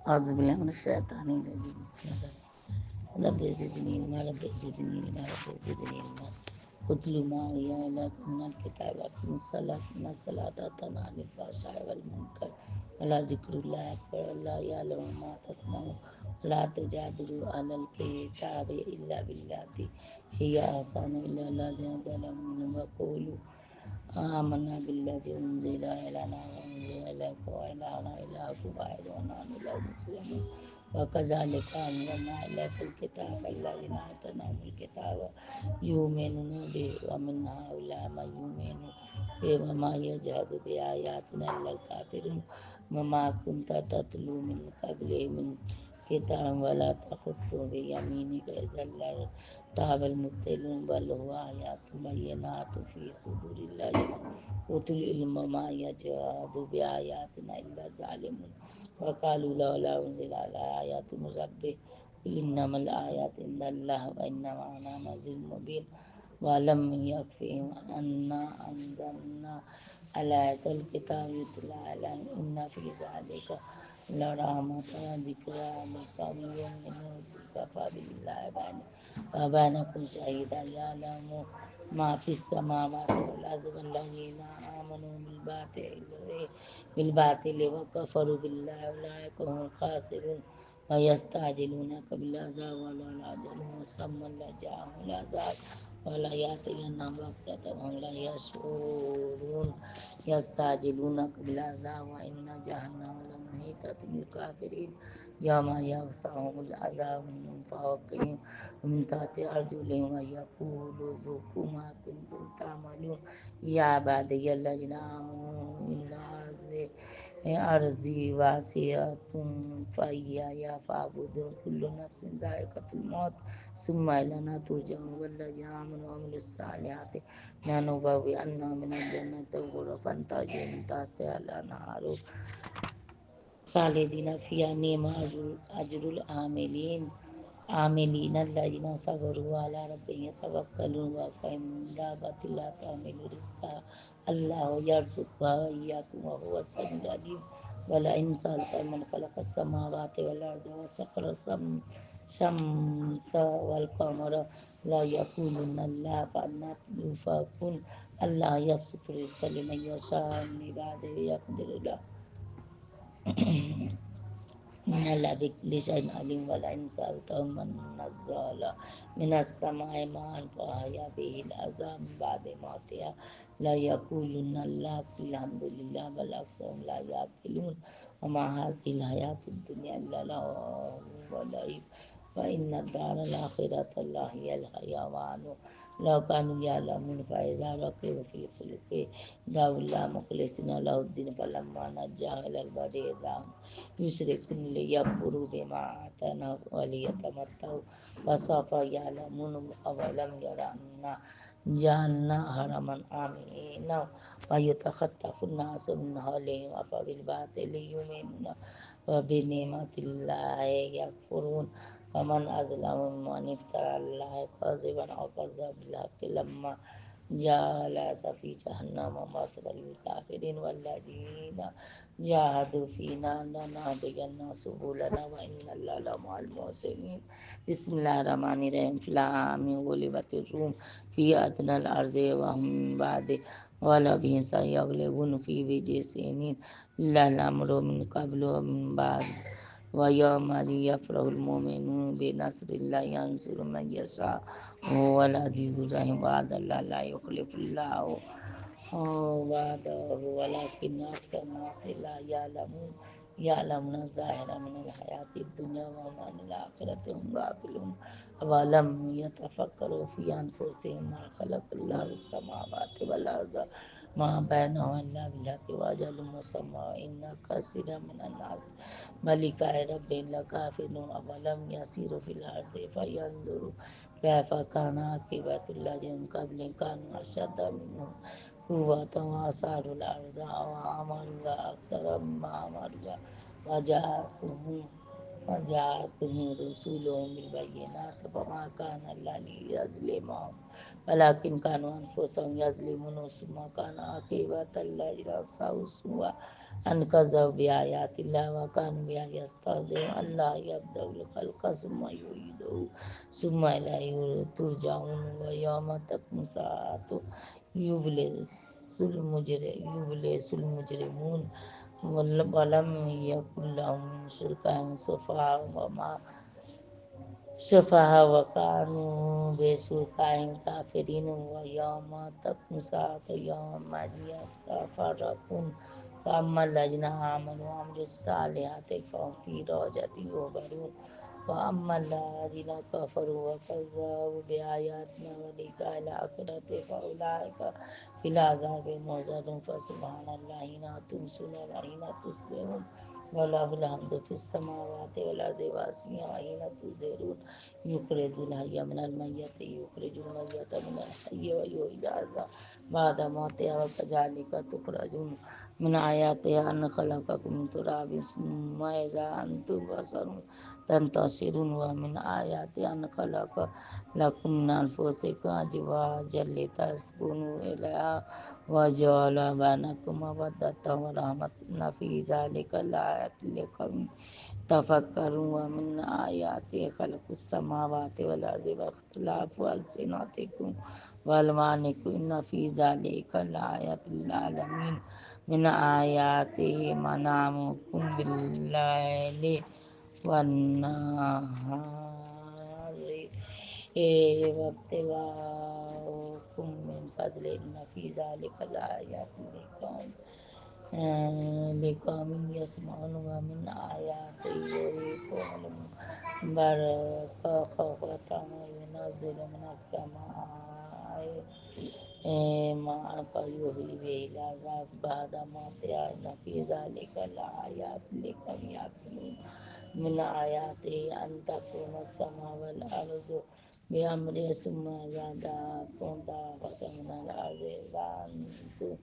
أعوذ بالله من الشيطان الرجيم بسم الله رب زدني علما رب زدني علما رب زدني علما اتل ما أوحي إليك من الكتاب وأقم الصلاة إن الصلاة تنهى عن الفحشاء والمنكر ولذكر الله أكبر والله يعلم ما تصنعون ولا تجادلوا أهل الكتاب إلا بالتي هي أحسن إلا الذين ظلموا وقولوا آمنا بالذي أنزل إلينا وأنزل إليكم وإلهنا إلهكم واحد ونحن له مسلمون وكذلك أنزلنا إليك الكتاب الذين آتيناهم الكتاب يؤمنون به ومن هؤلاء من يؤمن به وما يجحد بآياتنا إلا الكافرون وما كنت تتلو من قبله من كتاب ولا تخطه بيمينك إذا لارتاب المبطلون بل هو آيات بينات في صدور الذين أوتوا العلم ما يجحد بآياتنا إلا الظالمون وقالوا لولا أنزل على آيات من ربه قل إنما الآيات عند الله وإنما أنا نذير مبين ولم يكفهم أنا أنزلنا عليك الكتاب يتلى عليهم إن في ذلك لرحمة وذكرى لقوم يؤمنون كفى بالله وبينكم شهيدا يعلم ما في السماوات والأرض والذين آمنوا بالباطل وكفروا بالله أولئك هم الخاسرون ويستعجلونك بالعذاب ولولا أجل مسمى لجاءهم العذاب ولا يأتينهم بغتة وهم لا يشعرون يستعجلونك بالعذاب وإن جهنم لمحيطة بالكافرين يوم يغشاهم العذاب من فوقهم ومن تحت أرجلهم ويقول ذوقوا ما كنتم تعملون يا عبادي الذين آمنوا إن هذه أرضي واسعة فإياي فاعبدون كل نفس ذائقة الموت ثم إلينا ترجعون والذين آمنوا وعملوا الصالحات لنبوئنهم من الجنة غرفا تجري من تحتها الأنهار خالدين فيها نعم أجر العاملين عاملين الذين صبروا على ربهم يتوكلون وأقاموا الصلاة لا تحمل رزقها الله يرزقها وإياكم وهو السميع العليم ولئن سألت من خلق السماوات والأرض وسخر الشمس والقمر لا يقولون الله فأنى يؤفكون الله يبسط الرزق لمن يشاء من عباده ويقدر له إن الله بكل شيء عليم ولئن سألتهم من نزل من السماء ماء فأحيا به الأرض من بعد موتها لا يقولون الله قل الحمد لله بل أكثرهم لا يعقلون وما هذه الحياة الدنيا إلا لهو ولعب وإن الدار الآخرة لهي الحيوان لو كانوا يعلمون فإذا ركبوا في الفلك دعوا الله مخلصين له الدين فلما نجاهم إلى البر إذا هم يشركون ليكفروا بما آتاهم وليتمتعوا فسوف يعلمون أولم يروا أنا جعلنا حرما آمنا ويتخطف الناس من حولهم أفبالباطل يؤمنون وبنعمة الله يكفرون ومن أظلم ممن افترى على الله كذبا أو كذب بالحق لما جعل في جهنم مثوى للكافرين والذين جاهدوا فينا لنهدينهم سبلنا وإن الله لمع المحسنين بسم الله الرحمن الرحيم فلام غلبت الروم في أدنى الأرض وهم من بعد غلبهم سيغلبون في بضع سنين إلا الأمر من قبل ومن بعد ويوم يفرح المؤمنون بنصر الله ينصر من يشاء وهو العزيز الرحيم وعد الله لا يخلف الله وعده ولكن أكثر الناس لا يعلمون ظاهرا من الحياة الدنيا وهم عن الآخرة هم غافلون ولم يتفكروا في أنفسهم ما خلق الله السماوات والأرض ما بينهما إلا بالحق وأجل مسمى وإن كثيرا من الناس بلقاء ربهم لكافرون أولم يسيروا في الأرض فينظروا كيف كان عاقبة الذين من قبلهم كانوا أشد منهم قوة وأثاروا الأرض وعمروها أكثر مما عمروها وجاءتهم وجاءتهم رسلهم بالبينات فما كان الله ليظلمهم ولكن كانوا أنفسهم يظلمون ثم كان عاقبة الذين أساءوا السوء أن كذبوا بآيات الله وكانوا بها يستهزئون الله يبدأ الخلق ثم يعيده ثم إليه ترجعون ويوم تقوم الساعة يبلس المجرمون ولم يكن لهم من شركائهم شفعاء وكانوا بشركائهم كافرين ويوم تقوم الساعة يومئذ يتفرقون فأما الذين آمنوا وعملوا الصالحات فهم في روضة يحبرون وأما الذين كفروا وكذبوا بآياتنا ولقاء الآخرة فأولئك في العذاب محضرون فسبحان الله حين تمسون وحين تصبحون وله الحمد في السماوات والأرض وأسمع حين تظهرون يخرج الحي من الميت يخرج الميت من الحي ويحيي الأرض بعد موتها وكذلك تخرجون من آياتها أن خلقكم من تراب ثم إذا أنتم بشر تنتشرون ومن آياتها أن خلق لكم من أنفسكم أزواجا لتسكنوا إليها وجعل بينكم مودة ورحمة إن في ذلك لآيات لقوم تفكرون ومن آياته خلق السماوات والأرض واختلاف ألسنتكم وألوانكم إن في ذلك لآيات للعالمين من آياته منامكم بالليل والنهار وابتغاؤكم من فضل إن في ذلك لآيات لقوم يسمعون ومن آياته يريكم البرق خوفة وينزل من السماء ماء فيحيي به الأرض بعد موتها إن في ذلك لآيات لقوم يعقلون من آياته أن تقوم السماء والأرض بأمره ثم إذا دعاكم دعوة من الأرض إذا أنتم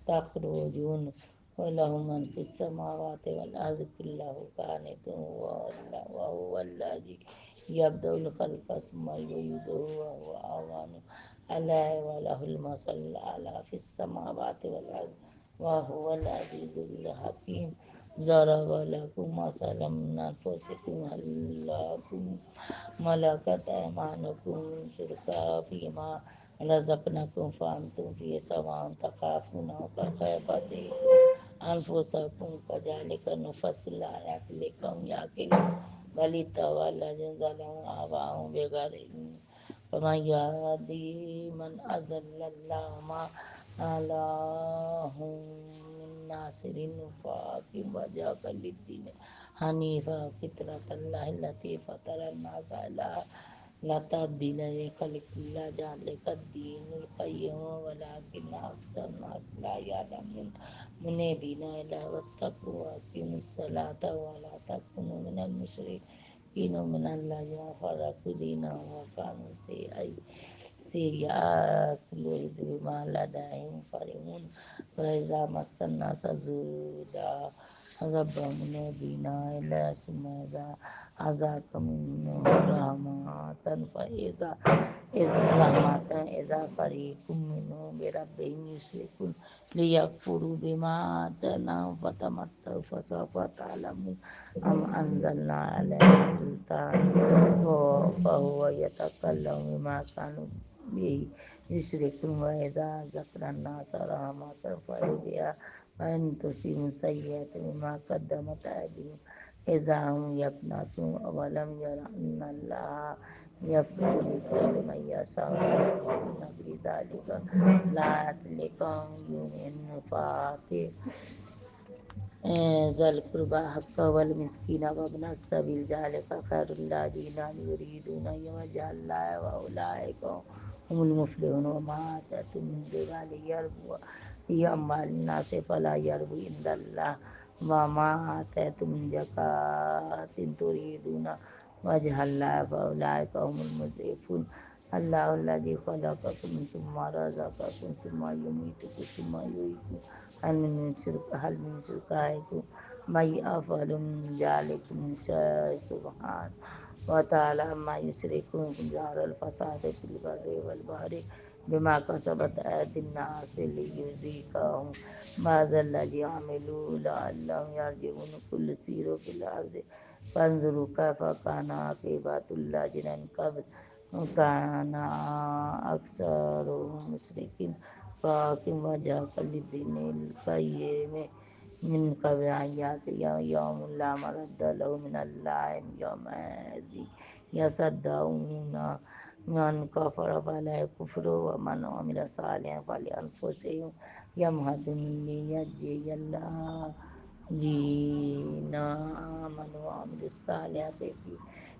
تخرجون وله من في السماوات والأرض كله قانتون وهو الذي يبدأ الخلق ثم يعيده وهو أهون عليه وله المثل الأعلى في السماوات والأرض وهو العزيز الحكيم ضرب لكم مثلا من أنفسكم هل لكم ملكت أيمانكم من شركاء فيما رزقناكم فأنتم فيه سواء تخافون كخيفتكم أنفسكم كذلك نفصل الآيات لقوم يعقلون بل اتبع الذين ظلموا آباءهم بغير علم فمن يهدي من أضل الله ما لهم من ناصر فأقم وجهك للدين حنيفا فطرة الله التي فطر الناس عليها لا تبديل لخلق الله ذلك الدين القيم ولكن أكثر الناس لا يعلمون منيبين إليه واتقوا وأقيموا الصلاة ولا تكونوا من المشركين من الذين فرقوا دينهم وكانوا كل حزب بما لديهم فرحون وإذا مس الناس ضر ربهم منيبين إليه ثم إذا أذاق منهم رحمة إذا فريق منهم بربهم يشركون ليكفروا بما آتيناهم فتمتعوا فسوف تعلمون أم أنزلنا عليه سلطان فهو يتكلم بما كانوا به يشركون وإذا ذكر الناس رحمة فإذا وإن تصيبهم سيئة بما قدمت أيديهم إذا هم يقنطون ولم يروا أن الله يبسط الرزق لمن يشاء إن في ذلك لآيات لقوم يؤمنون فآتِ ذا القربى حقه والمسكين وابن السبيل ذلك خير الذين يريدون وجه الله وأولئك هم المفلحون وما آتيتم من ربا ليربو في أموال الناس فلا يربو عند الله وما آتيتم من زكاة تريدون وجه الله فأولئك هم المضعفون الله الذي خلقكم ثم رزقكم ثم يميتكم ثم يحييكم هل من شركائكم من يفعل ذلك سبحان وتعالى عما يشركون ظهر الفساد في البر والبحر بما كسبت أيدي الناس ليذيقهم بعض الذي عملوا لعلهم يرجعون قل سيروا في الأرض فانظروا كيف كان عاقبة الذين من قبل كان أكثرهم مشركين فأقم وجهك للدين القيم من قبل أن يأتي يوم لا مرد له من الله يومئذ يصدعون من كفر فلا كفر ومن عمل صالحا فلأنفسهم يمهدون ليجزي الله الذين آمنوا وعملوا الصالحات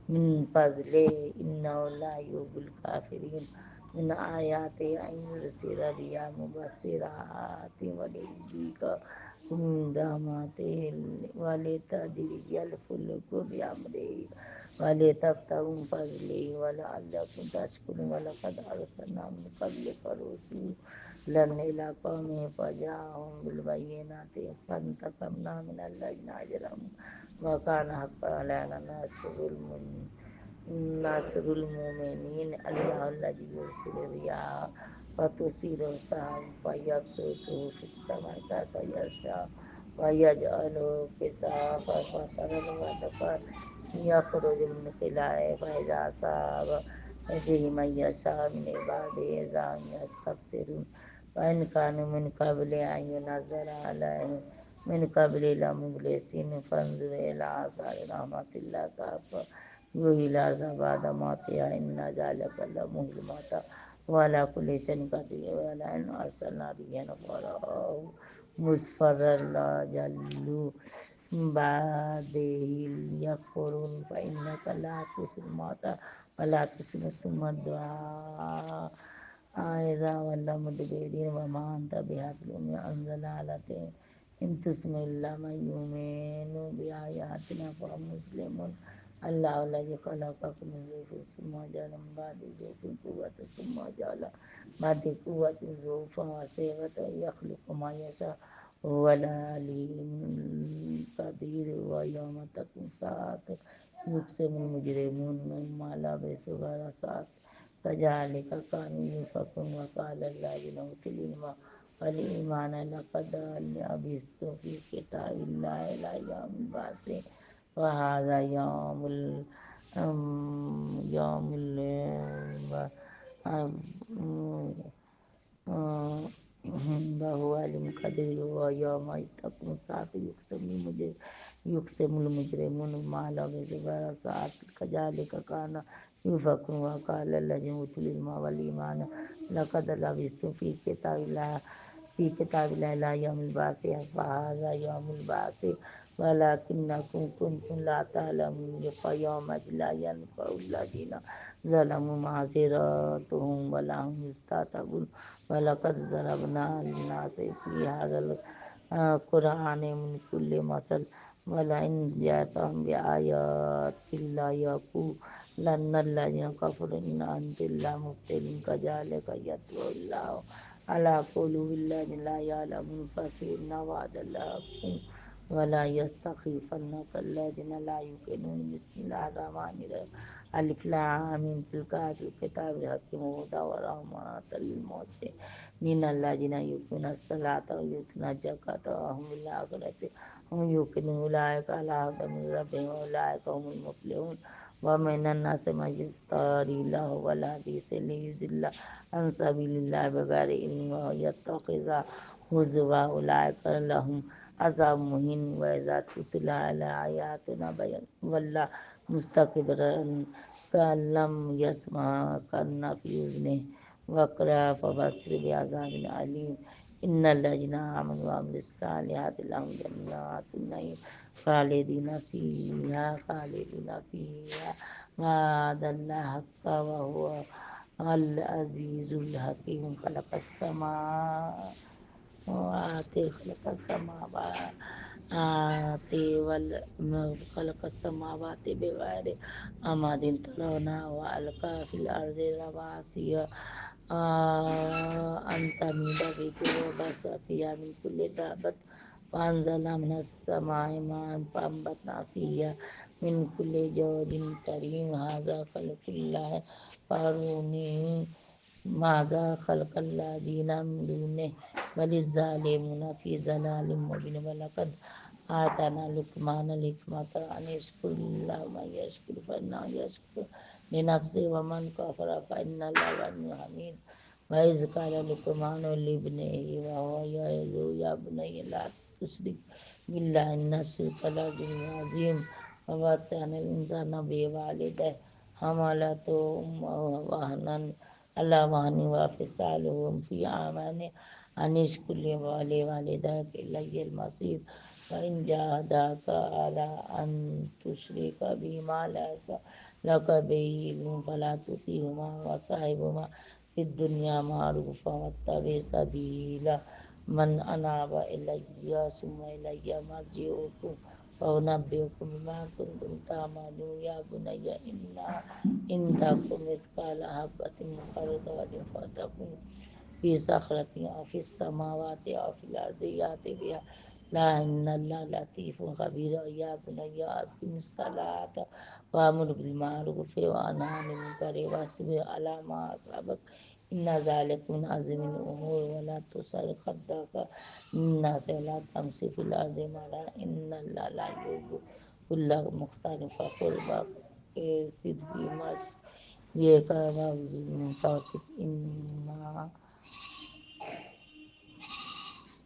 من فضله إنه لا يحب الكافرين من آياته أن يرسل الرياح مبشرات وليذيق من دامته ولتجري الفلك بأمره ولتبتغوا من فضله ولعلكم تشكرون ولقد أرسلنا من قبلك رسلا إلى قومهم فجاءهم بالبينات فانتقمنا من الذين أجرموا وكان حقا علينا نصر المؤمنين الله الذي يرسل الرياح فتثير سحابا فيبسطه في السماء كيف يشاء ويجعله كسافا فترى الودق يخرج من خلاله فإذا أصاب به من يشاء من عباده إذا هم يستبصرون وإن كانوا من قبل أن ينزل عليهم من قبل لمبلسين فانظر إلى آثار رحمة الله كيف يحيي الأرض بعد موتها إن ذلك لمحيي الموتى وعلى كل شيء قدير ولئن أرسلنا ريحا فرأوه مصفرا لظلوا من بعده يكفرون فإنك لا تسمع الموتى ولا تسمع ثم الدعاء إذا ولوا مدبرين وما أنت بهاد الأمي عن ضلالتهم إن تسمع إلا من يؤمن بآياتنا فهم مسلمون الله الذي خلقكم من ضعف ثم جعل من بعد ضعف قوة ثم جعل بعد قوة ضعفا وشيبة يخلق ما يشاء هو العليم القدير ويوم تقوم الساعة يقسم المجرمون مما لبثوا غير ساعة كذلك كانوا يؤفكون وقال الذين أوتوا العلم والإيمان لقد لبثت في كتاب الله إلى يوم البعث وهذا يوم وهو علم قدير ويوم تقوم الساعة يقسم المجرمون ما لبثوا غير ساعة كذلك كان يؤفكون وقال الذين أوتوا العلم والإيمان لقد لبثتم في كتاب الله إلى يوم البعث فهذا يوم البعث ولكنكم كنتم لا تعلمون فيومئذ لا ينفع الذين ظلموا معذرتهم ولا هم يستعتبون ولقد ضربنا للناس في هذا القرآن من كل مثل ولئن جاءتهم بآيات لا يقولن الذين كفروا إن أنتم إلا مبطلون كذلك يطبع الله على قلوب الذين لا يعلمون فسيرنا وعد الله حق ولا يستخفنك الذين لا يؤمنون بسم الله الرحمن الرحيم ألف لام ميم تلك آيات الكتاب الحكيم هدى ورحمة للمحسنين الذين يقيمون الصلاة ويؤتون الزكاة وهم بالآخرة هم يوقنون أولئك على هدى من ربهم وأولئك هم المفلحون ومن الناس من يشتري اللهو والحديث ليضل عن سبيل الله بغير علم ويتخذها هزوا أولئك لهم عذاب مهين وإذا تتلى على آياتنا ولى مستكبرا كأن لم يسمع كأن في أذنه وقرا فبشر بعذاب أليم إن الذين آمنوا وعملوا الصالحات لهم جنات النعيم خالدين فيها وعد الله حقا وهو العزيز الحكيم خلق السماوات بغير عمد ترونها وألقى في الأرض رواسي أن تميد بكم وبث فيها من كل دابة وأنزل من السماء ماء فأنبتنا فيها من كل زوج كريم هذا خلق الله فأروني ماذا خلق الذين من دونه بل الظالمون في ضلال مبين ولقد آتانا لقمان الحكمة أن يشكر الله من يشكر فإنه يشكر لنفسه ومن كفر فإن الله غني حميد وإذ قال لقمان لابنه وهو يعظه يا بني لا تشرك بالله إن الشرك لظلم عظيم ووصينا الإنسان بوالديه حملته أمه وهنا على وهن وفصاله في عامان أن اشكر لي ولوالديك إلي المصير وإن جاهداك على أن تشرك بي ما ليس لك به علم فلا تطيعهما وصاحبهما في الدنيا معروفا واتبع سبيل من أناب إلي ثم إلي مرجعكم وأنبئكم بما كنتم تعملون يا بني إن تكن مثقال حبة من خردل فتكن في صخرة أو في السماوات أو في الأرض يأتي بها لا إن الله لطيف خبير يا بني أقم الصلاة وأمر بالمعروف وأنهى عن المنكر واصبر على ما أصابك إن ذلك من عزم الأمور ولا تصر خدك للناس ولا تمشي في الأرض مرحا إن الله لا يحب كل مختال فخور بصدق مشيك واغضض من صوتك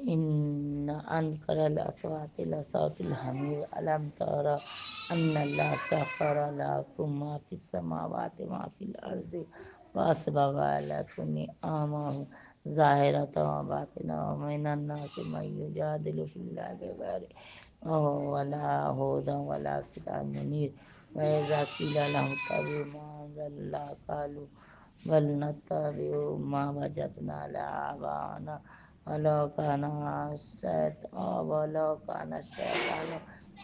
إن أنكر الأصوات لصوت الحمير ألم تر أن الله سخر لكم ما في السماوات وما في الأرض وأسبغ عليكم نعمه ظاهرة وباطنة ومن الناس من يجادل في الله بغير ولا هدى ولا كتاب منير وإذا قيل لهم اتبعوا ما أنزل الله قالوا بل نتبع ما وجدنا على آبائنا ولو كان الشيطان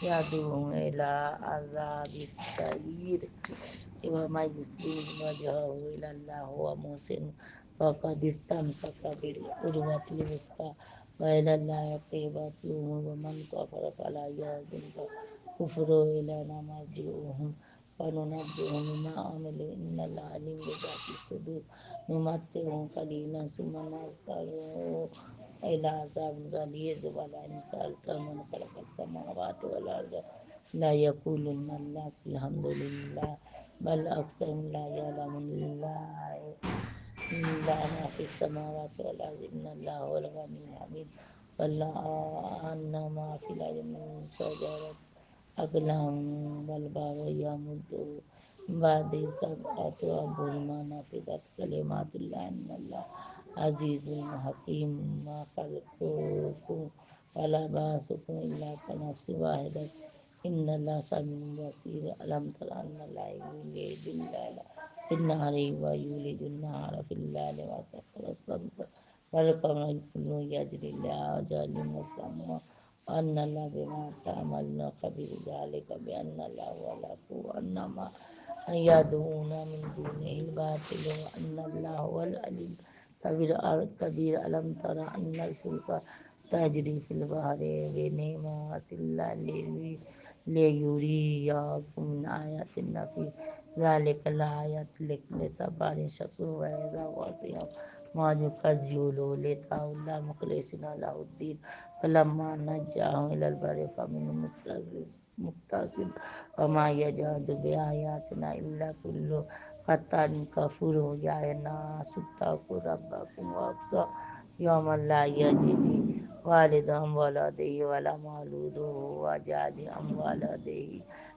يدعوهم إلى عذاب السعير ومن يسلم وجهه إلى الله هو محسن فقد استمسك بالعروة الوثقى وإلى الله عاقبة الأمور ومن كفر فلا يحزنك كفره إلينا مرجعهم وننبئهم بما عملوا إن الله عليم بذات الصدور نمتعهم قليلا ثم نضطرهم إلى عذاب غليظ ولئن سألتهم من خلق السماوات والأرض لا يقولن الله قل الحمد لله بل أكثرهم لا يعلمون لله إلا ما في السماوات والأرض إن الله هو الغني الحميد ولو أن ما في الأرض من شجرة أقلام والبحر يمده من بعد سبعة أبحر ما نفدت كلمات الله إن الله عزيز حكيم ما خلقكم ولا بعثكم إلا كنفس واحدة إن الله سميع بصير ألم تر أن الله يولج الليل في النهار ويولج النهار في الليل وسخر الشمس والقمر كل يجري لأجل مسمى وأن الله بما تعملون خبير ذلك بأن الله هو الحق وأن ما يدعون من دونه الباطل وأن الله هو العلي الكبير ألم تر أن الفلك تجري في البحر بنعمة الله ليريكم من آياتنا في ذلك الآيات لصبر شكور وإذا وصيهم ما يكذبوا لدعوا الله مخلصين له الدين فلما نجاهم إلى البر فمنهم مقتصد وما يجحد بآياتنا إلا كل ختان كفور يا الناس اتقوا ربكم واخشوا يوما لا يجزي والد عن ولده ولا مولود هو جاز عن ولده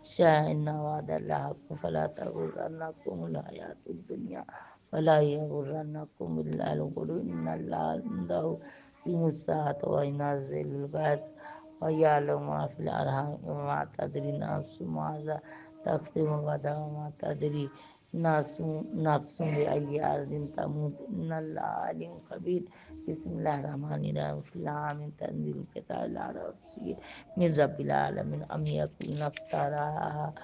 شيئا إن وعد الله حق فلا تغرنكم الحياة الدنيا ولا يغرنكم بالله الغرور إن الله عنده علم الساعة وينزل الغيث ويعلم ما في الأرحام وما تدري نفس ماذا تكسب غدا وما تدري نفس بأي أرض تموت إن الله عليم خبير. بسم الله الرحمن الرحيم. في العام تنزيل الكتاب لا ريب فيه من رب العالمين أم يقولون افتراها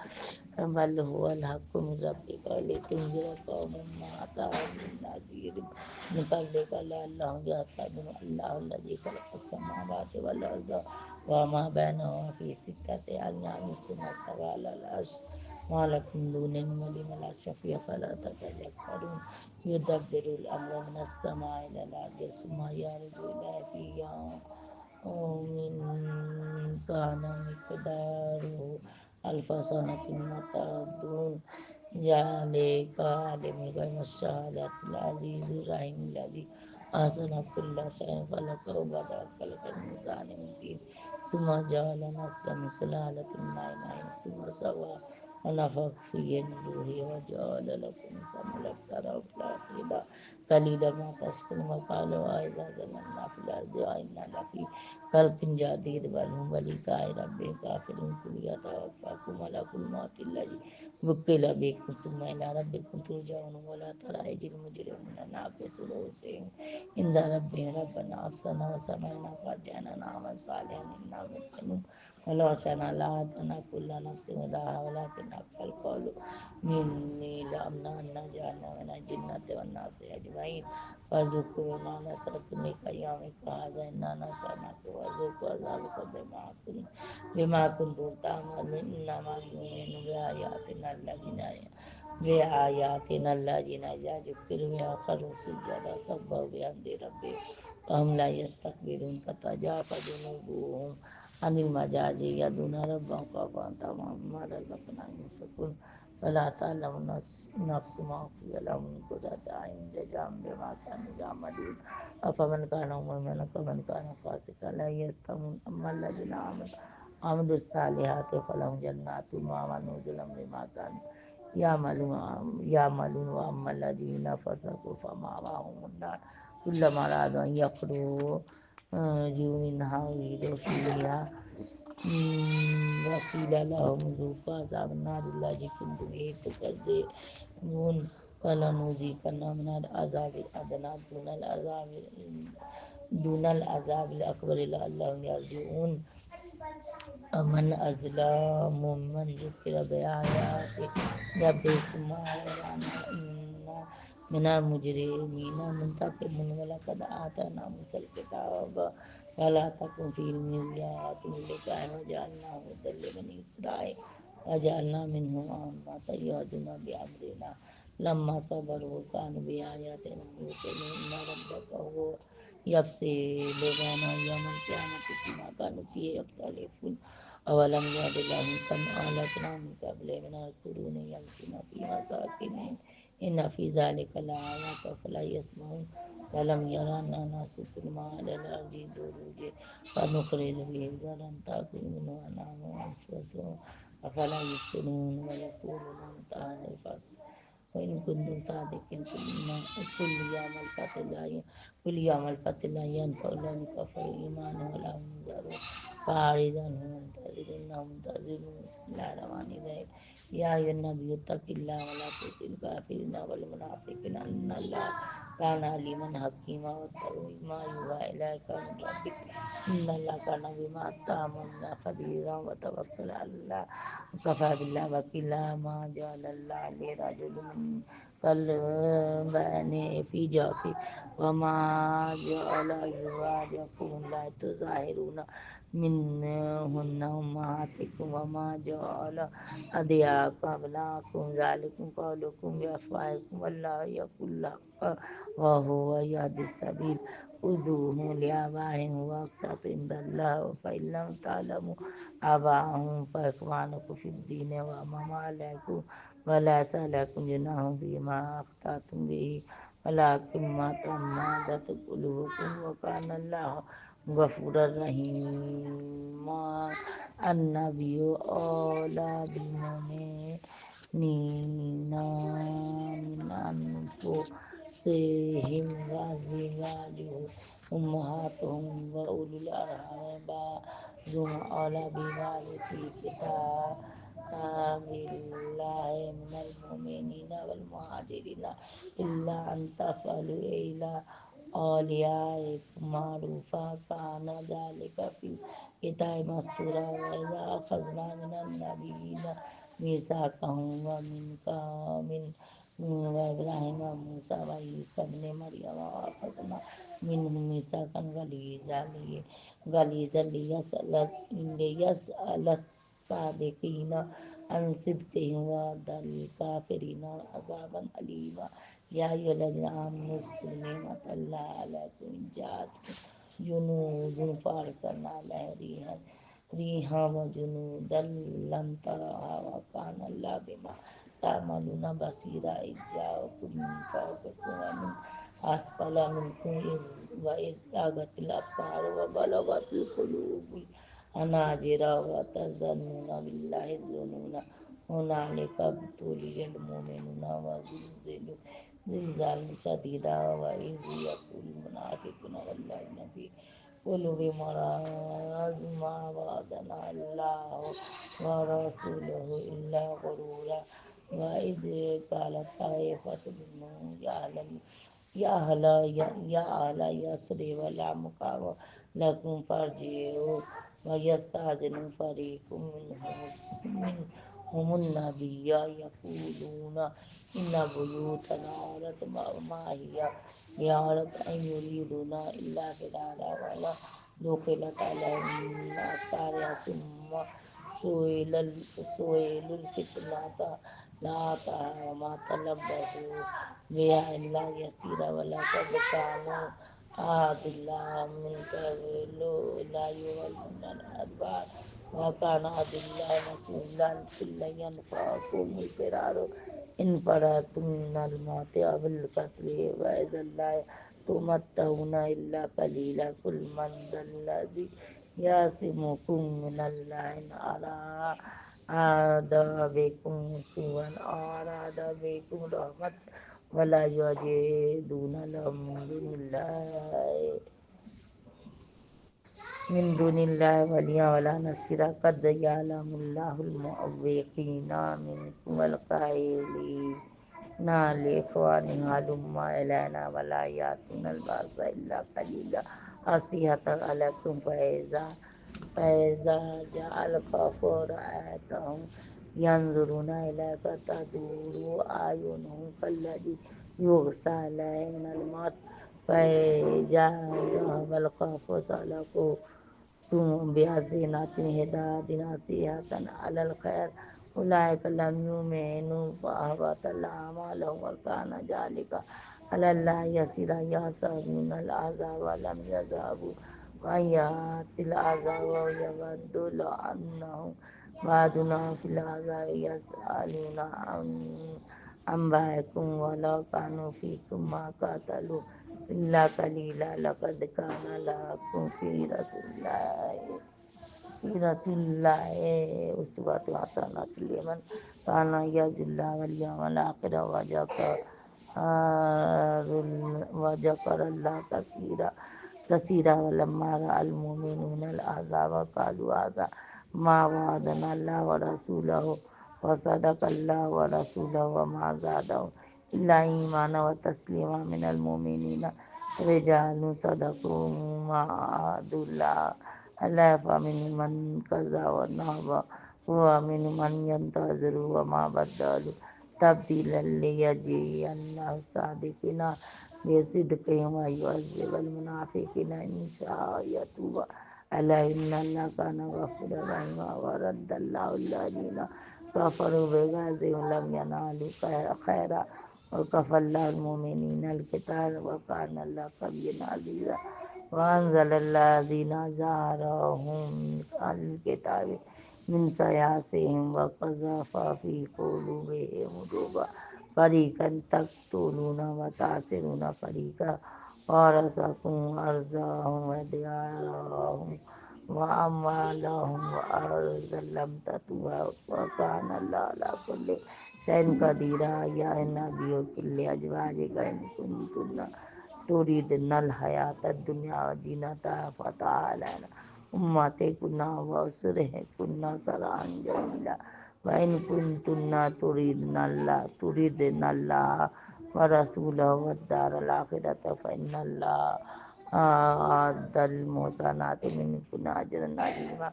بل هو الحق من ربك لتنذر قوما ما أتاهم من نذير من قبلك لعلهم يهتدون. الله الذي خلق السماوات والأرض وما بينهما في 6 أيام ثم استوى على العرش ما لكم من دونه ولي ولا شفيع فلا تتذكرون. يدبر الأمر من السماء إلى الأرض ثم يعرج إليه في يوم كان مقداره ألف سنة مما تعدون. ذلك عالم الغيب والشهادة العزيز الرحيم الذي أحسن كل شيء خلقه وبدأ خلق الإنسان من طين ثم جعل نسله من سلالة من ماء ثم سوى ونفخ فيه من روحه وجعل لكم سمع الأبصار والأفئدة قليلا ما تشكرون. وقالوا أإذا زللنا في الأرض وإنا لفي خلق جديد بل هم بلقاء ربهم كافرون. قل يتوفاكم ملك الموت الذي وكل بكم ثم إلى ربكم ترجعون. ولا ترى إذ المجرمون ناكسوا رؤوسهم عند ربهم ربنا أبصرنا وسمعنا فارجعنا نعمل صالحا إنا موقنون. ولو شئنا لآتينا كل نفس هداها ولكن حق القول مني لأملأن جهنم من الجنة والناس أجمعين. فذوقوا ما نسيتم لقاء يومكم هذا إنا نسيناكم وذوقوا عذابكم بما كنتم تعملون. إنما يؤمن بآياتنا الذين إذا ذكروا بها خروا سجدا سبحوا بحمد ربهم وهم لا يستكبرون. تتجافى جنوبهم عن المضاجع يدعون ربهم خوفا وطمعا مما رزقناهم ينفقون. ولا تعلم نفس ما أخفي لهم من قرة أعين جزاء بما كانوا يعملون. أفمن كان مؤمنا كمن كان فاسقا لا يستوون. أما الذين آمنوا وعملوا الصالحات فلهم جنات المأوى نزلا بما كانوا يعملون. وأما الذين فسقوا فمأواهم النار كلما أرادوا أن يخرجوا منها أعيدوا فيها وقيل لهم ذوقوا عذاب النار التي كنتم به تكذبون. ولنذيقنهم من العذاب الأدنى دون العذاب الأكبر لعلهم يرجعون. ومن أظلم ممن ذكر بآيات ربه ثم أعرض عنها إنا من المجرمين منتقمون. ولقد آتينا موسى الكتاب فلا تكن في مرية من لقائه وجعلناه هدى لبني إسرائيل وجعلنا منهم أئمة يهدون بأمرنا لما صبروا وكانوا بآياتنا يوقنون. إن ربك هو يفصل بينهم يوم القيامة فيما كانوا فيه يختلفون. أولم يهد لهم كم أهلكنا من قبلهم من القرون يمشون في مساكنهم إن في ذلك لآيات أفلا يسمعون. ولم يروا أنا نسوق الماء إلى الأرض الجرز فنخرج به زرعا تأكل منه الأنعام وأنفسهم أفلا يبصرون. ويقولون متى هذا الفتح وإن كنتم صادقين كل يوم الفتح لا ينفع الذين كفروا إيمانهم ولا هم ينذرون. فأعرض عنهم وانتظر إنهم منتظرون. بسم الله الرحمن الرحيم. يا أيها النبي اتق الله ولا تطع الكافرين والمنافقين إن الله كان عليما حكيما. واتبع ما يوحى إليك من ربك إن الله كان بما تعملون خبيرا. وتوكل على الله وكفى بالله وكيلا. ما جعل الله لرجل من قلبين في جوفه وما جعل أزواجكم اللاتي تظاهرون منهن أمهاتكم وما جعل أدعياءكم أبناءكم ذلكم قولكم بأفواهكم والله يقول الحق وهو يهدي السبيل. ادعوهم لآبائهم هو أقسط عند الله فإن لم تعلموا آباءهم فإخوانكم في الدين وأمام عليكم وليس عليكم جناح فيما أخطأتم به ولكن ما تعمدت قلوبكم وكان الله غفورا رحيما. النبي أولى بالمؤمنين من أنفسهم وأزواجه أمهاتهم وأولو الأرحام بعضهم أولى ببعض في كتاب الله من المؤمنين المهاجرين إلا أن تفعلوا إلى أوليائكم معروفا كان ذلك في الكتاب مسطورا وإذا أخذنا من النبيين ميثاقهم ومنك من وإبراهيم وموسى وعيسى ابن مريم وأخذنا منهم ميثاقا غليظا ليسأل الصادقين عن صدقهم ويعد الكافرين عذابا أليما يا أيها الذين آمنوا اذكروا نعمة الله عليكم إذ جاءتكم جنود فأرسلنا عليهم ريحا وجنودا لم تروها وكان الله بما تعملون بصيرا إذ جاءكم من فوقكم ومن أسفل منكم وإذ زاغت الأبصار وبلغت القلوب الحناجر وتظنون بالله الظنون هنالك ابتلي المؤمنون وزلزلوا زلزالا شديدا وإذ يقول المنافقون والذين في قلوبهم مرض ما وعدنا الله ورسوله إلا غرورا وإذ قالت طائفة منهم يا أهل يثرب لا مقام لكم فارجعوا ويستأذن فريق منهم النبي يقولون إن بيوتنا عورة ما هي بعورة إن يريدون إلا فرارا ولا دخلت عليهم من أقطارها ثم سئلوا الفتنة لأتاها وما تلبثوا بها إلا يسيرا ولقد كانوا عهد الله من قبل لا يولون الأدبار وكان عهد الله مسؤولا كل ينفعكم الفرار إن فررتم من الموت أو القتل وإذا لا تمتعون إلا قليلا قل من ذا الذي يعصمكم من الله إن أراد بكم سوءا أو أراد بكم رحمة ولا يجدون لهم من دون الله وليا ولا نصيرا قد يعلم الله المعوقين منكم والقائلين لإخوانهم هلم إلينا ولا يأتون البأس إلا قليلا حسية عليكم فإذا جاء الخوف رأيتهم ينظرون إليك تدور أعينهم كالذي يغشى عليه من الموت فإذا ذهب الخوف سلكوا بحسنة هداية نصيحة على الخير أولئك لم يؤمنوا فأحبط الله أعمالهم وكان ذلك على الله يسيرا يحسبون العذاب ولم يذهبوا وأن يأتي العذاب ويودوا لو أنهم بعدنا في العذاب يسألون عن أنبائكم ولو كانوا فيكم ما قاتلوا إلا قليلا لقد كان لكم في رسول الله أسوة حسنة لمن كان يرجو الله واليوم الآخر وذكر الله كثيرا ولما رأى المؤمنون العذاب قالوا هذا ما وعدنا الله ورسوله وصدق الله ورسوله وما زادهم إلا إيمانا وتسليما من المؤمنين رجال صدقوا ما عاهدوا الله عليه فمنهم من كذا ونهب ومنهم من ينتظر وما بدلوا تبديلا ليجزي الله الصادقين بصدقهم ويعذب المنافقين إن شاء يتوب عليهم إن الله كان غفورا رحيما ورد الله الذين كفروا بغيظهم لم ينالوا خيرا وكفى الله المؤمنين القتال وكان الله قويا عزيزا وأنزل الذين ظاهرهم من أهل الكتاب من سياسهم وقذف في قلوبهم الرعب فريقا تقتلون وتأسرون فريقا ورزقكم أرزاقهم وديارهم وأموالهم وأرضا لم تطوها وكان الله على كل شيء قديرا يا النبي قل لأزواجك إن كنتن تريدن الحياة الدنيا وزينتها فتعالين أمتكن وأسرهكن سراحا جميلا وَإِن كُنتُنَّ تُرِدْنَ اللَّهَ وَرَسُولَهُ وَالدَّارَ الْآخِرَةَ فَإِنَّ اللَّهَ أَعَدَّ لِلْمُحْسِنَاتِ مِنكُنَّ أَجْرًا عَظِيمًا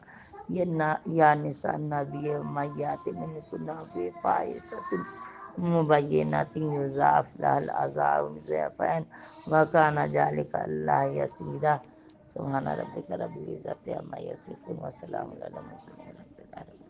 یا نساء النبی من یأت منکن بفاحشۃ مبینۃ یضاعف لها العذاب ضعفین وکان ذلک علی اللہ یسیرا۔ سبحان ربک رب العزۃ عما یصفون وسلام علی المرسلین والحمد للہ رب العالمین۔